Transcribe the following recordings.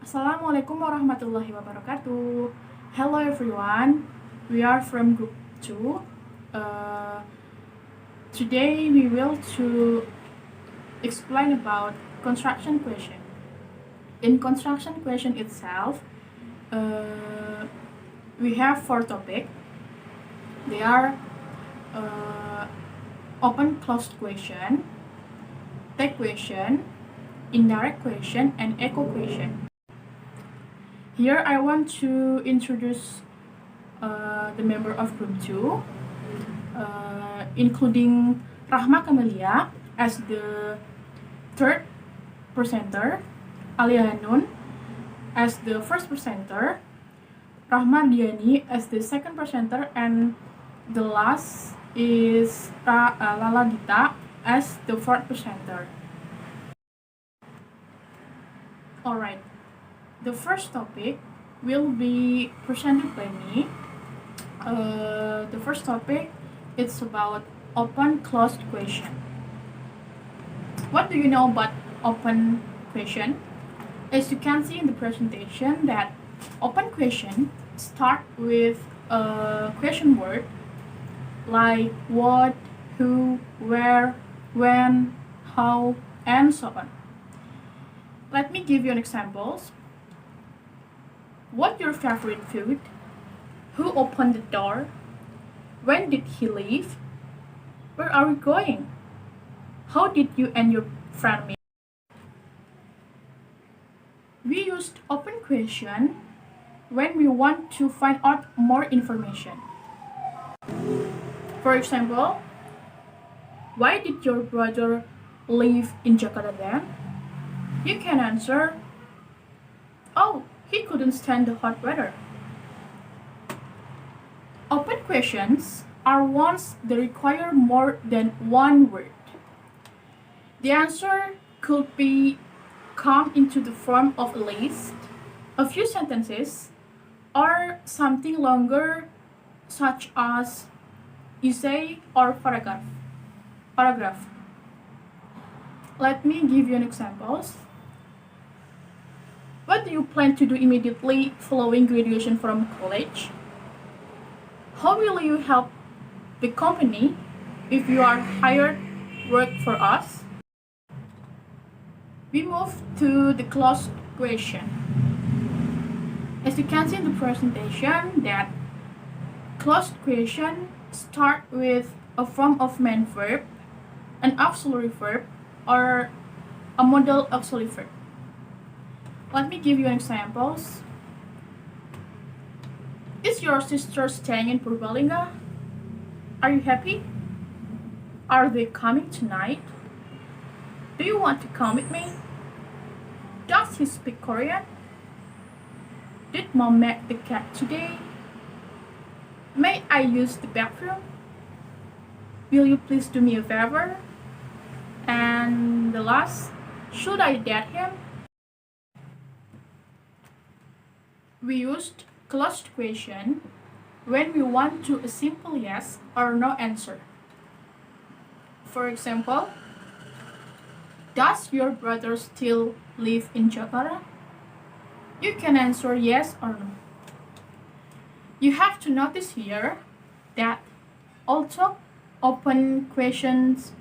Assalamualaikum warahmatullahi wabarakatuh. Hello everyone, we are from group 2. Uh, Today we will to explain about construction question. In construction question itself, we have 4 topics. They are open closed question, tag question, indirect question, and echo question. Here I want to introduce the member of group 2, including Rahma Kamelia as the third presenter, Alia Hanun as the first presenter, Rahma Diani as the second presenter, and the last is Lala Gita as the fourth presenter. Alright, the first topic will be presented by me. The first topic is about open closed question. What do you know about open question? As you can see in the presentation that open question start with a question word like what, who, where, when, how, and so on. Let me give you an examples. What's your favorite food? Who opened the door? When did he leave? Where are we going? How did you and your friend meet? We used open question when we want to find out more information. For example, why did your brother live in Jakarta then? You can answer, oh, he couldn't stand the hot weather. Open questions are ones that require more than one word. The answer could be come into the form of a list, a few sentences, or something longer such as essay or paragraph. Let me give you an examples. What do you plan to do immediately following graduation from college? How will you help the company if you are hired work for us? We move to the closed question. As you can see in the presentation that closed question start with a form of main verb, an auxiliary verb, or a modal auxiliary verb. Let me give you examples. Is your sister staying in Purbalingga? Are you happy? Are they coming tonight? Do you want to come with me? Does he speak Korean? Did mom make the cake today? May I use the bathroom? Will you please do me a favor? And the last, should I date him? We used closed question when we want to a simple yes or no answer. For example, does your brother still live in Jakarta? You can answer yes or no. You have to notice here that although open questions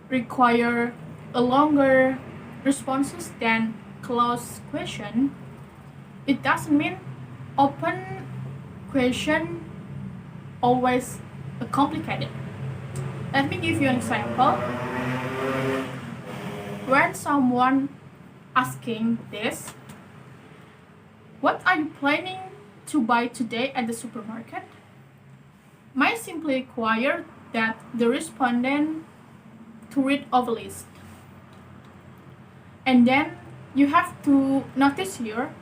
require a longer responses than closed question, it doesn't mean open question always complicated. Let me give you an example. When someone asking this, what are you planning to buy today at the supermarket? Might simply require that the respondent to read of a list. And then you have to notice here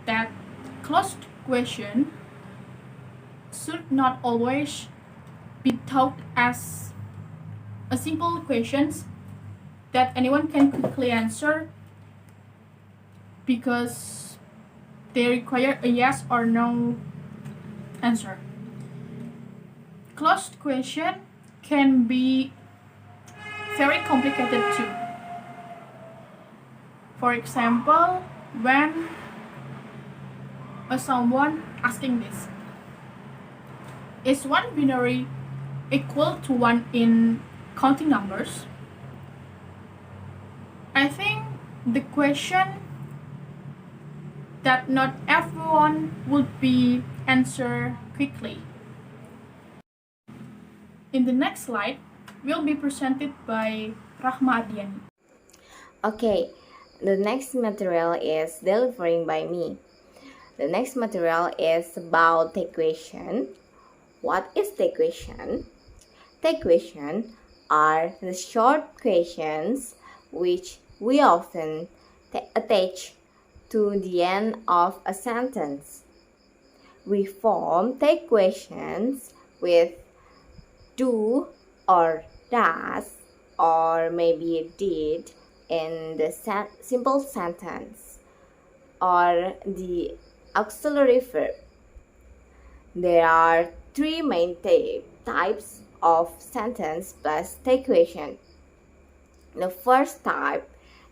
that closed question should not always be taught as a simple questions that anyone can quickly answer because they require a yes or no answer. Closed question can be very complicated too. For example, when someone asking this, is one binary equal to 1 in counting numbers? I think the question that not everyone would be answer quickly. In the next slide, will be presented by Rahma Adiani. Okay, the next material is delivering by me. The next material is about the question. What is the question? The question are the short questions which we often attach to the end of a sentence. We form the questions with do or does or maybe did in the simple sentence or the auxiliary verb. There are three main types of sentence plus the question. The first type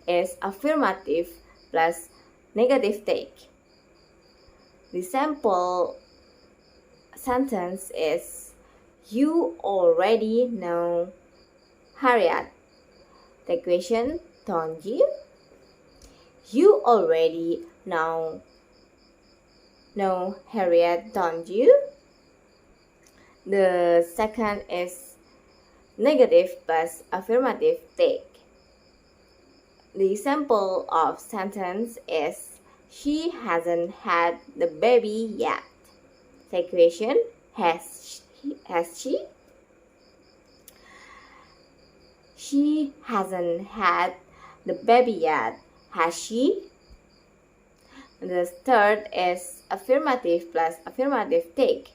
is affirmative plus negative take. The sample sentence is you already know Harriet. The question, don't you? You already know Harriet, don't you? The second is negative plus affirmative take. The example of sentence is she hasn't had the baby yet. The question, has she? She hasn't had the baby yet, has she? The third is affirmative plus affirmative take.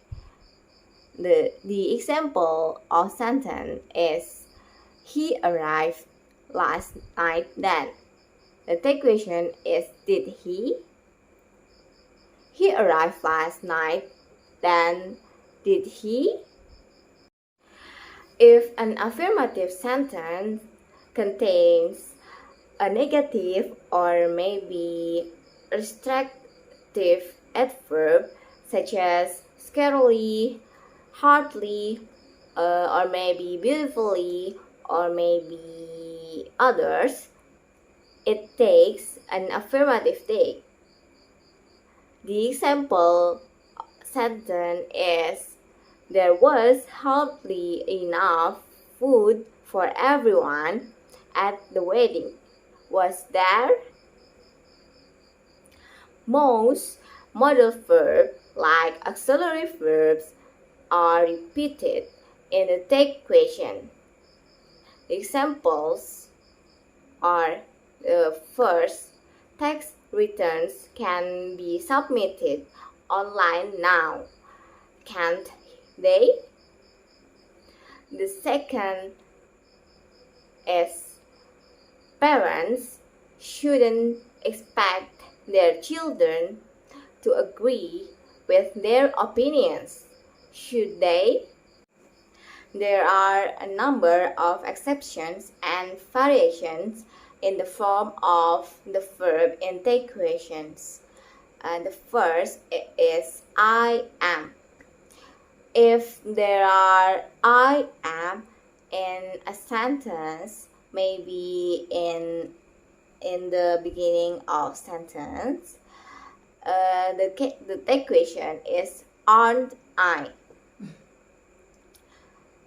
The example of sentence is he arrived last night then. The take question is did he? He arrived last night then. Did he? If an affirmative sentence contains a negative or maybe restrictive adverb such as scarily, hardly, or maybe beautifully, or maybe others, it takes an affirmative take. The example sentence is there was hardly enough food for everyone at the wedding. Was there? Most modal verbs, like auxiliary verbs, are repeated in the take question. Examples are first, tax returns can be submitted online now, can't they? The second is parents shouldn't expect their children to agree with their opinions, should they? There are a number of exceptions and variations in the form of the verb in take questions. The first is I am. If there are I am in a sentence, maybe in the beginning of sentence, the take question is aren't I?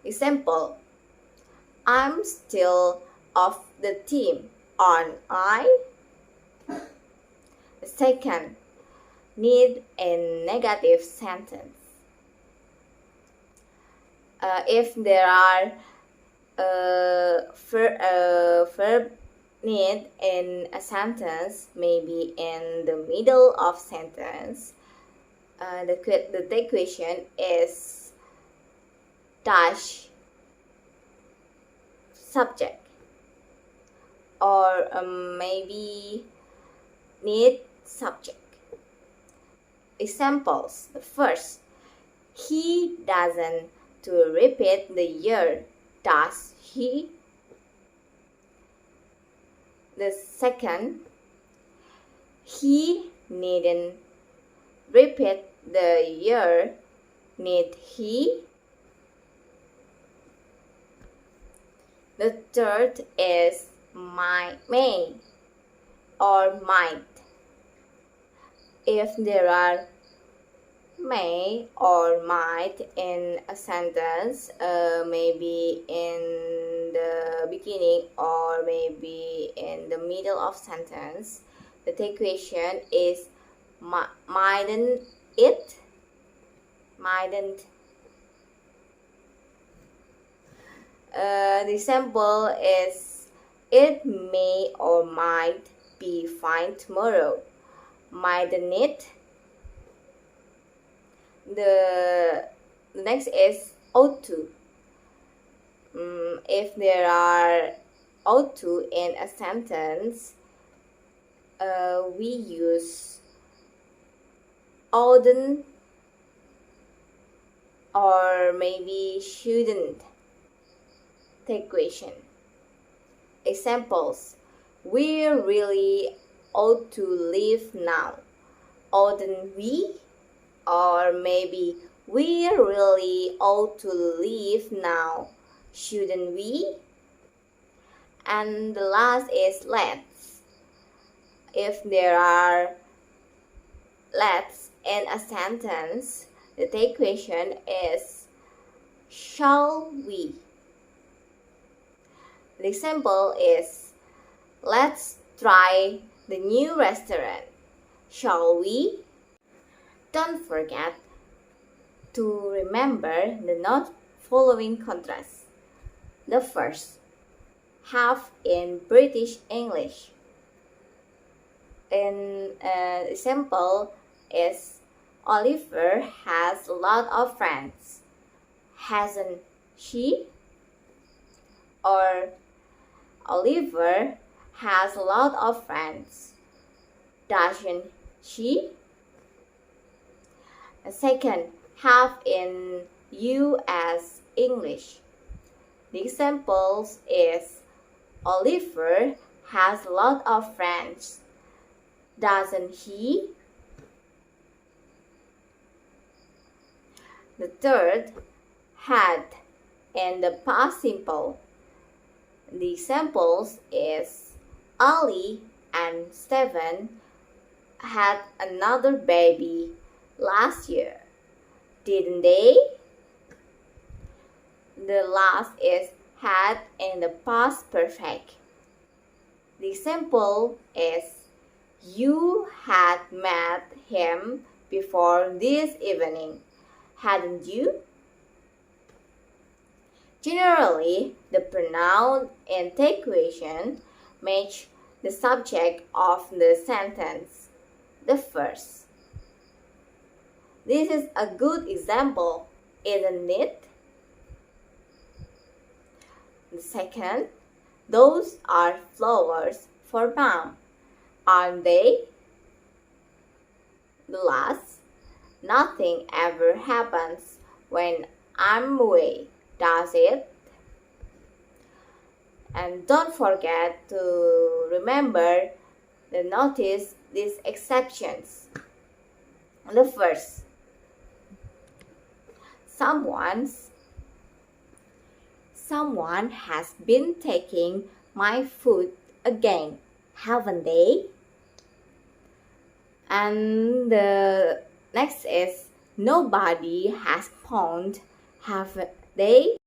Example, I'm still of the team, aren't I? The second, need a negative sentence. If there are verb need in a sentence, maybe in the middle of sentence, the take question is dash subject, or maybe need subject. Examples. The first, he doesn't to repeat the year, does he? The second, He needn't repeat the year, need he? The third is may or might. If there are may or might in a sentence, maybe in the beginning or maybe in the middle of sentence, the equation is mightn't it, mightn't. The example is it may or might be fine tomorrow, mightn't it? The next is ought to. If there are ought to in a sentence, we use oughtn't or maybe shouldn't. Equation. Examples: we really ought to leave now, oughtn't we? Or maybe we really ought to leave now, shouldn't we? And the last is let's. If there are let's in a sentence, the equation is shall we. The example is let's try the new restaurant, shall we? Don't forget to remember the not following contrasts. The first, have in British English. An example is Oliver has a lot of friends, hasn't she? Or Oliver has a lot of friends, doesn't she? Second, have in US English. The examples is Oliver has a lot of friends, doesn't he? The third, had in the past simple. The examples is Ali and Stephen had another baby last year, didn't they? The last is had in the past perfect. The example is you had met him before this evening, hadn't you? Generally, the pronoun in the equation match the subject of the sentence. The first. This is a good example, isn't it? The second, those are flowers for Mom, aren't they? The last, nothing ever happens when I'm away, does it? And don't forget to remember to notice these exceptions. The first, someone has been taking my food again, haven't they? And the next is nobody has pawned, have they?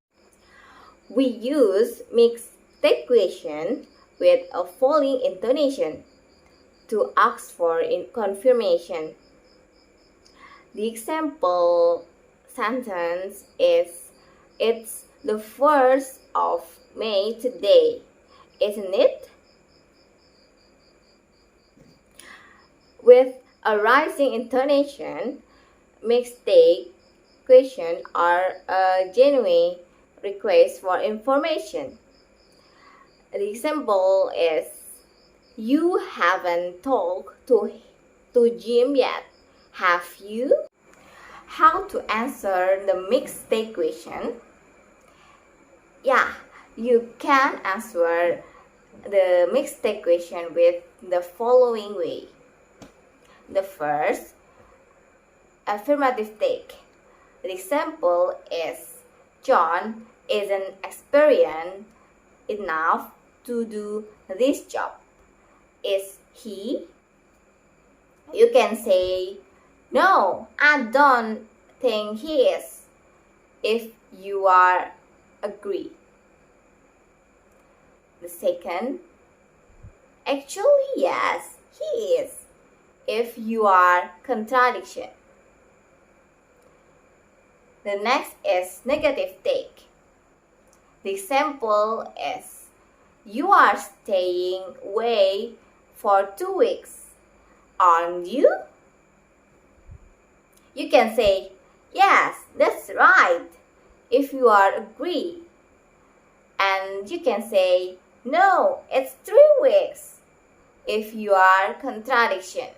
We use mixed equation with a falling intonation to ask for confirmation. The example sentence is, it's the 1st of May today, isn't it? With a rising intonation, mistake questions are a genuine request for information. The example is, you haven't talked to Jim yet, have you? How to answer the mixed question? Yeah, you can answer the mixed question with the following way. The first, affirmative take. The example is John isn't experienced enough to do this job. Is he? You can say, no, I don't think he is, if you are agree. The second, actually yes, he is, if you are contradiction. The next is negative take. The example is, you are staying away for 2 weeks, aren't you? You can say, yes, that's right, if you are agree. And you can say, no, it's 3 weeks, if you are contradiction.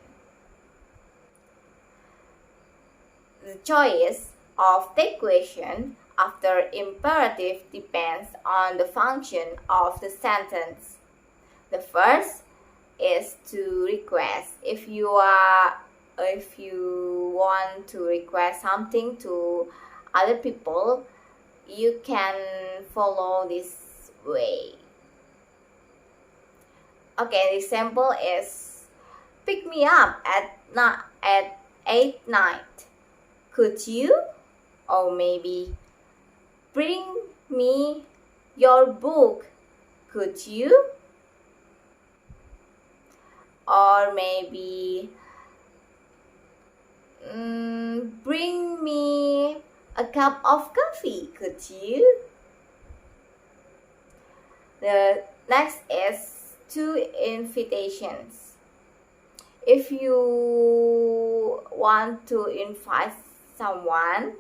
The choice of the question after imperative depends on the function of the sentence. The first is to request. If you want to request something to other people, you can follow this way. Okay, the example is, pick me up at 8 night. Could you? Or maybe, bring me your book. Could you? Or maybe, bring me a cup of coffee. Could you? The next is 2 invitations. If you want to invite someone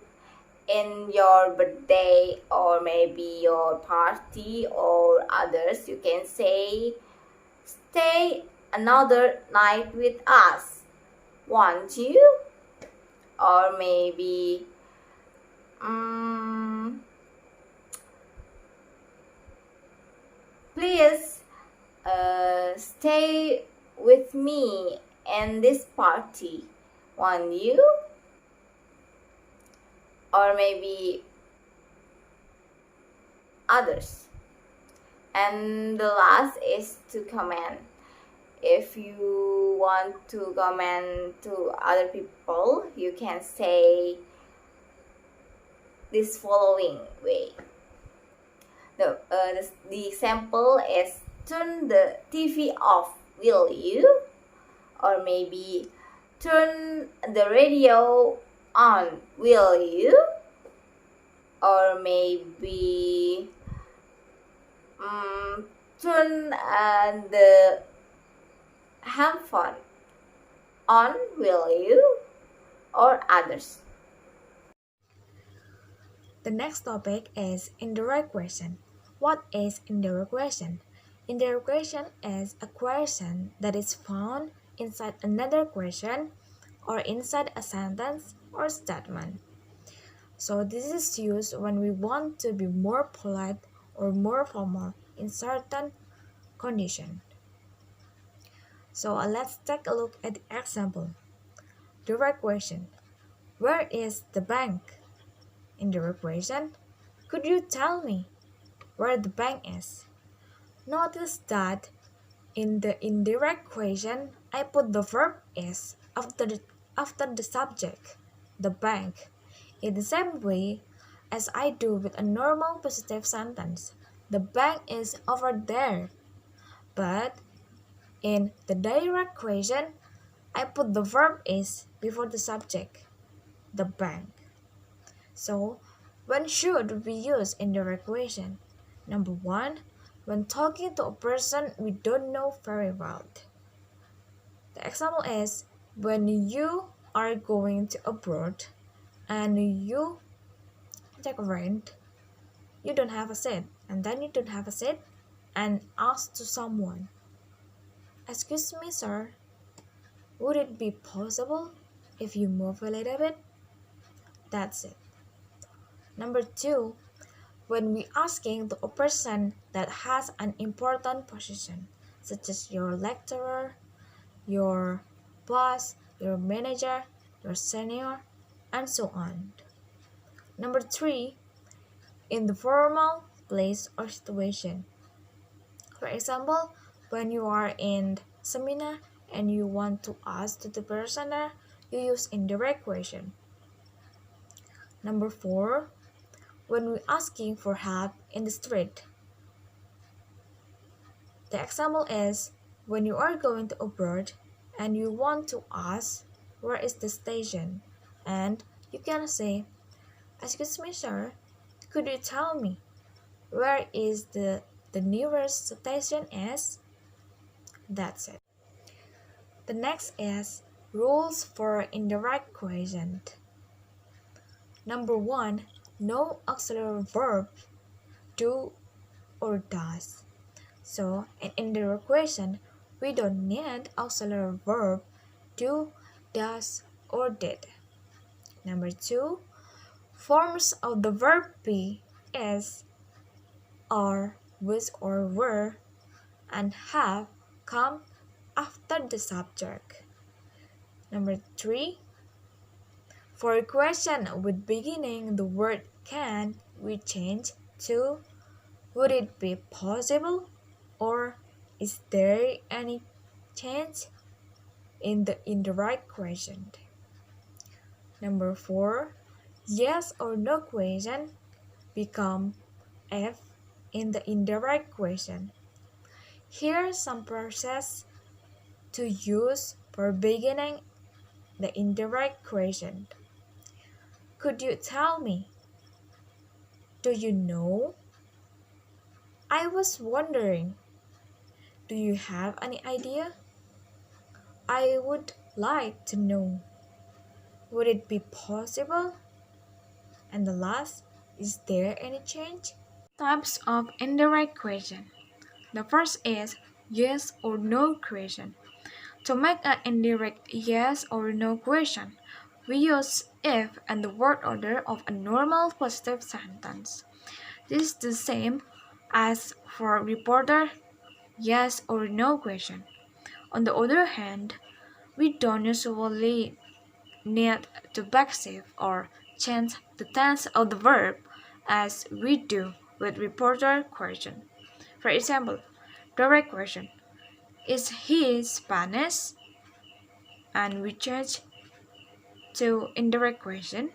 in your birthday or maybe your party or others, you can say, stay another night with us, won't you? Or maybe, please stay with me in this party, won't you? Or maybe others. And the last is to comment. If you want to comment to other people, you can say this following way. The example is, turn the TV off, will you? Or maybe, turn the radio on, will you? Or maybe, turn the handphone on, will you? Or others. The next topic is indirect question. What is indirect question? Indirect question is a question that is found inside another question or inside a sentence or statement. So this is used when we want to be more polite or more formal in certain condition. So let's take a look at the example. Direct question. Where is the bank? Indirect question. Could you tell me where the bank is? Notice that in the indirect question, I put the verb is after the subject, the bank, in the same way as I do with a normal positive sentence. The bank is over there. But in the direct question, I put the verb is before the subject, the bank. So, when should we use indirect question? Number 1, when talking to a person we don't know very well. The example is, when you are going to abroad and you take a rent, you don't have a seat, and then you don't have a seat and ask to someone, excuse me sir, would it be possible if you move a little bit? That's it. Number 2, when we asking to a person that has an important position, such as your lecturer, your boss, your manager, your senior, and so on. Number 3, in the formal place or situation. For example, when you are in seminar and you want to ask to the presenter, you use indirect question. Number 4, when we're asking for help in the street. The example is when you are going to abroad and you want to ask where is the station, and you can say, "Excuse me, sir, could you tell me where is the nearest station is?" That's it. The next is rules for indirect question. Number 1, no auxiliary verb do or does. So in indirect question, we don't need auxiliary verb do, does, or did. Number 2, forms of the verb be, is, are, was or were, and have come after the subject. Number 3, for a question with beginning the word can, we change to would it be possible or is there any chance in the indirect question. Number 4, yes or no question become if in the indirect question. Here some process to use for beginning the indirect question. Could you tell me? Do you know? I was wondering. Do you have any idea? I would like to know. Would it be possible? And the last, is there any change? Types of indirect question. The first is yes or no question. To make an indirect yes or no question, we use if and the word order of a normal positive sentence. This is the same as for reporter yes or no question. On the other hand, we don't usually need to backshift or change the tense of the verb as we do with reporter question. For example, direct question, is he Spanish? And we change to indirect question.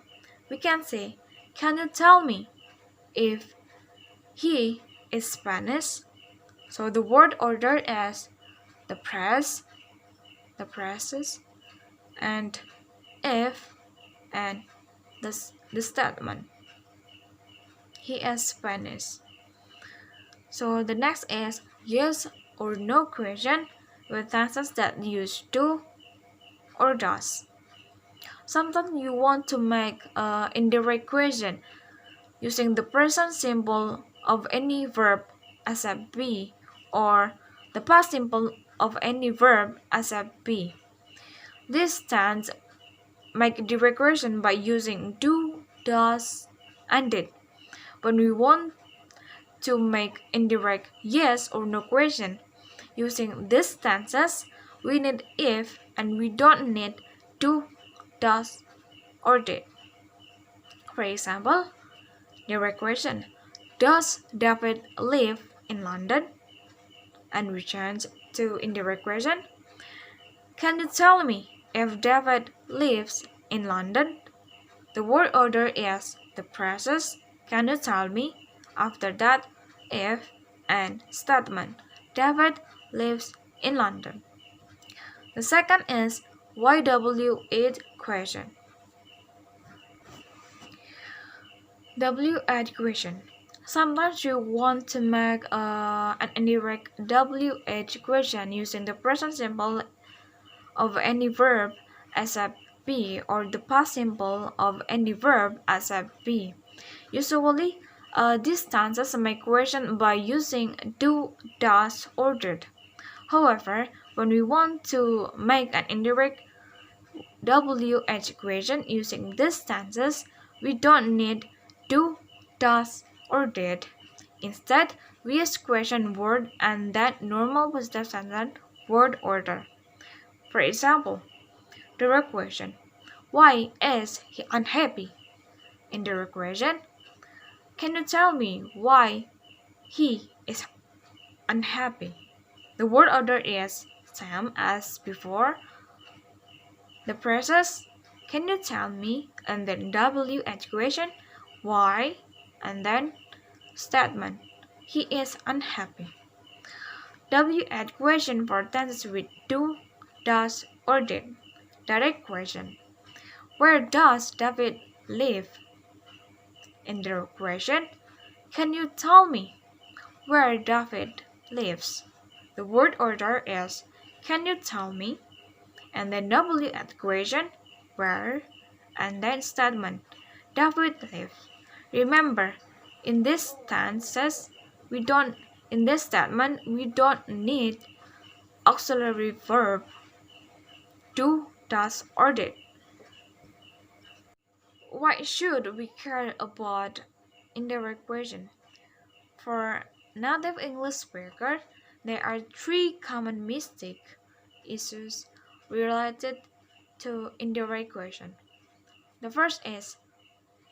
We can say, can you tell me if he is Spanish? So the word order is the press, the presses, and if, and the statement. He is Spanish. So the next is yes or no question with tenses that use do or does. Sometimes you want to make an indirect question using the present simple of any verb except be or the past simple of any verb except be. This tense make direct question by using do, does, and did. When we want to make indirect yes or no question using these tenses, we need if and we don't need do, does, or did. For example, direct question, does David live in London? And we change to indirect question, can you tell me if David lives in London? The word order is the process, can you tell me? After that, if and statement, David lives in London. The second is YW8 question. W8 question. Sometimes you want to make an indirect W8 question using the present simple of any verb except be or the past simple of any verb except be. Usually, these tenses make question by using do, does, or did. However, when we want to make an indirect WH question using these tenses, we don't need do, does, or did. Instead, we use question word and that normal positive sentence word order. For example, Direct question. Why is he unhappy? Indirect question. Can you tell me why he is unhappy? The word order is same as before. The process. Can you tell me? And then WH question. Why? And then statement. He is unhappy. WH question for tenses with do, does, or did. Direct question. Where does David live? Indirect question. Can you tell me where David lives? The word order is can you tell me? And then WH question where and then statement David lives. Remember, in this tenses we don't in this statement we don't need auxiliary verb do, does, or did. Why should we care about indirect question? For native English speakers, there are three common mistake issues related to indirect question. The first is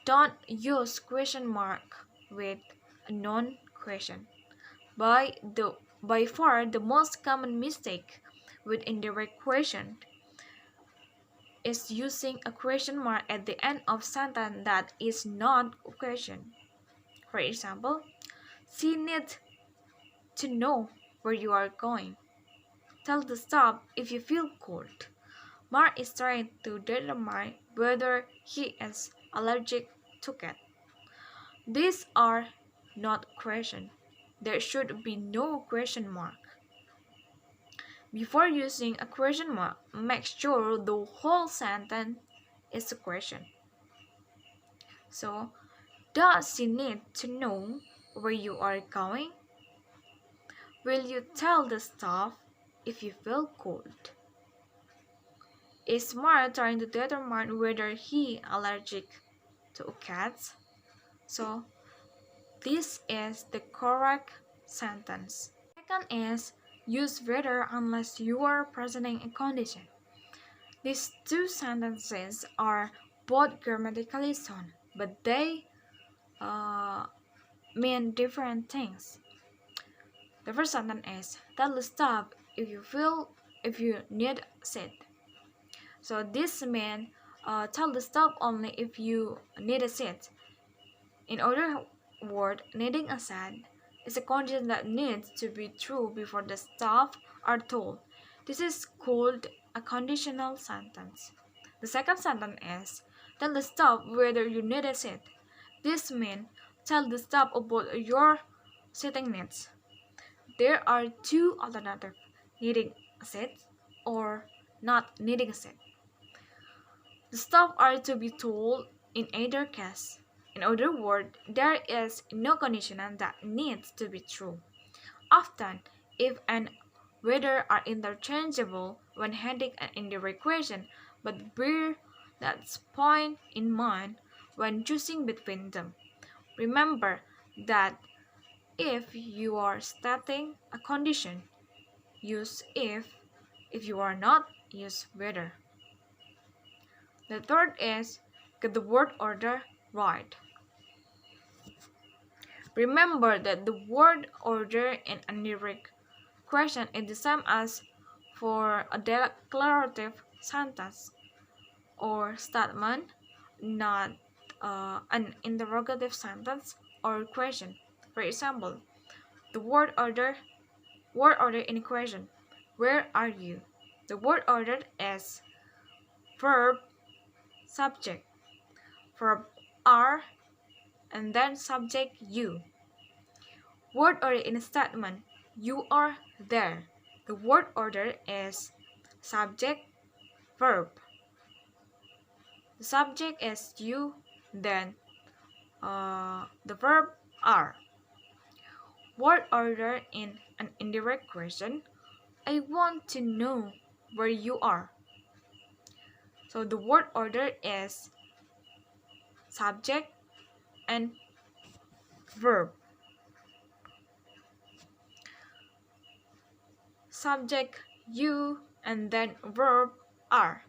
don't use question mark with a non-question. By far the most common mistake with indirect question is using a question mark at the end of sentence that is not a question. For example, she needs to know where you are going. Tell to stop if you feel cold. Mark is trying to determine whether he is allergic to cat. These are not questions. There should be no question mark. Before using a question mark, make sure the whole sentence is a question. So, does she need to know where you are going? Will you tell the staff if you feel cold? Is Mark trying to determine whether he allergic to cats? So, this is the correct sentence. Second is use whether unless you are presenting a condition. These two sentences are both grammatically sound, but they mean different things. The first sentence is tell the stop if you need seat. So this means tell the stop only if you need a seat. In other words, needing a seat is a condition that needs to be true before the staff are told. This is called a conditional sentence. The second sentence is tell the staff whether you need a seat. This means tell the staff about your seating needs. There are two alternatives, needing a seat or not needing a seat. The staff are to be told in either case. In other words, there is no condition that needs to be true. Often, if and whether are interchangeable when handling an indirect question, but bear that point in mind when choosing between them. Remember that if you are stating a condition, use if you are not, use whether. The third is get the word order right. Remember that the word order in a indirect question is the same as for a declarative sentence or statement, not an interrogative sentence or question. For example, the word order in a question. Where are you? The word order is verb, subject, verb are, and then subject you. Word order in a statement. You are there. The word order is subject, verb. The subject is you, then the verb are. Word order in an indirect question. I want to know where you are. So the word order is subject and verb. Subject you and then verb are.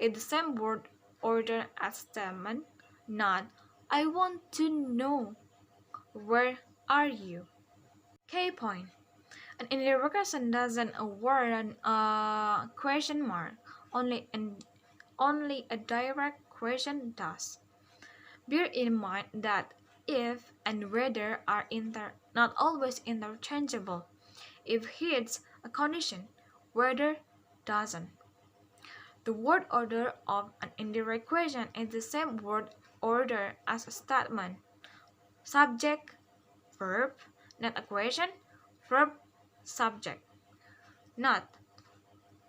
is the same word order as statement, not I want to know. Where are you? K point. An interrogation doesn't warrant a question mark. Only a direct question does. Bear in mind that if and whether are not always interchangeable. If hits a condition, whether doesn't. The word order of an indirect question is the same word order as a statement. Subject, verb, not a question, verb, subject. Not.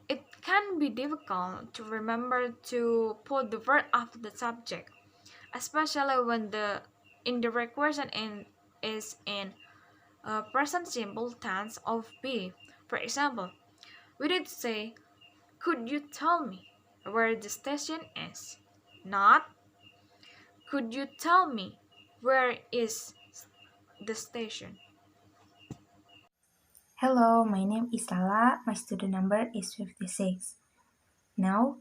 It can be difficult to remember to put the verb after the subject, especially when the indirect question is in a present simple tense of be. For example, we did say, could you tell me where the station is? Not, could you tell me where is the station? Hello, my name is Lala. My student number is 56. Now,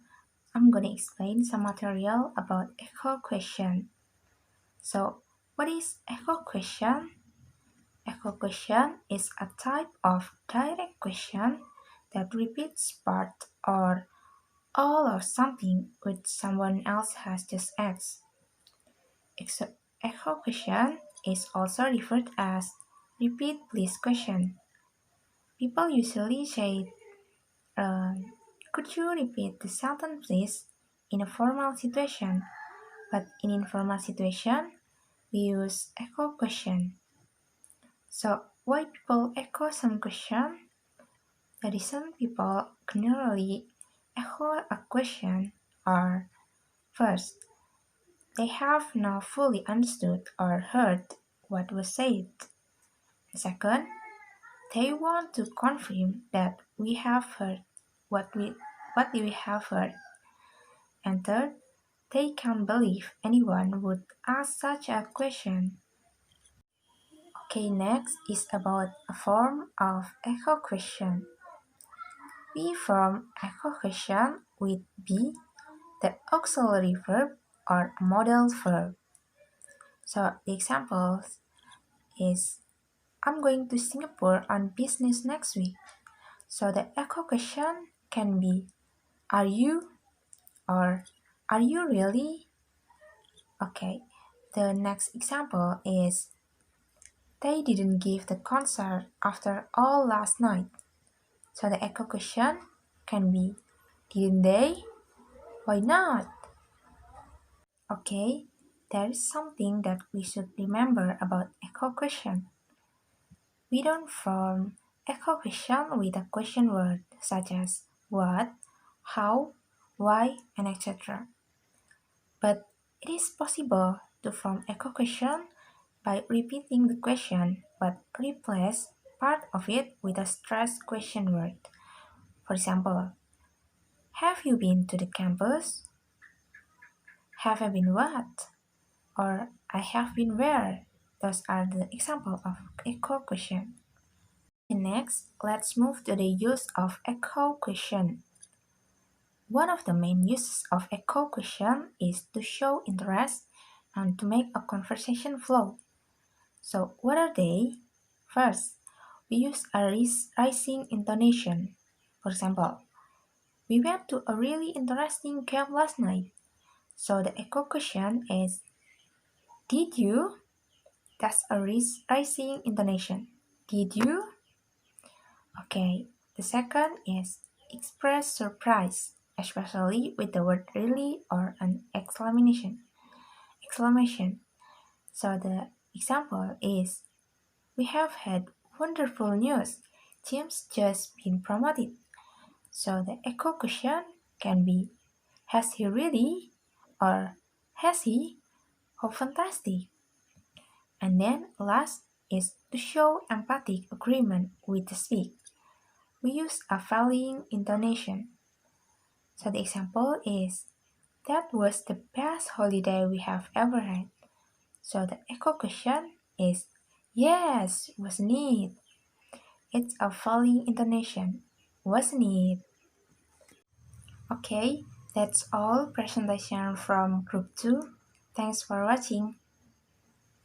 I'm going to explain some material about echo question. So, what is echo question? Echo question is a type of direct question that repeats part or all of something which someone else has just asked. Echo question is also referred as repeat please question. People usually say, could you repeat the sentence please in a formal situation, but in informal situation, we use echo question. So why people echo some question? The reason people generally echo a question are first, they have not fully understood or heard what was said. Second, they want to confirm that we have heard what we have heard. And third, they can't believe anyone would ask such a question. Okay, next is about a form of echo question. We form echo question with be, the auxiliary verb or modal verb. So the examples is I'm going to Singapore on business next week. So the echo question can be are you or are you really? Okay, the next example is they didn't give the concert after all last night. So the echo question can be didn't they? Why not? Okay, there is something that we should remember about echo question. We don't form echo question with a question word such as what, how, why, and etc. But it is possible to form echo question by repeating the question but replace part of it with a stressed question word. For example, have you been to the campus? Have I been what? Or I have been where? Those are the examples of echo question. And next, let's move to the use of echo question. One of the main uses of echo question is to show interest and to make a conversation flow. So what are they? First, we use a rising intonation. For example, we went to a really interesting camp last night. So the echo question is, did you? That's a rising intonation. Did you? Okay, the second is express surprise, especially with the word really or an exclamation. So the example is, we have had wonderful news. Tim's just been promoted. So the echo question can be, has he really? Or has he? How fantastic! And then last is to show empathic agreement with the speak. We use a varying intonation. So the example is, that was the best holiday we have ever had. So the echo question is, yes, wasn't it? It's a varying intonation, wasn't it? Okay, That's all presentation from Group 2. Thanks for watching.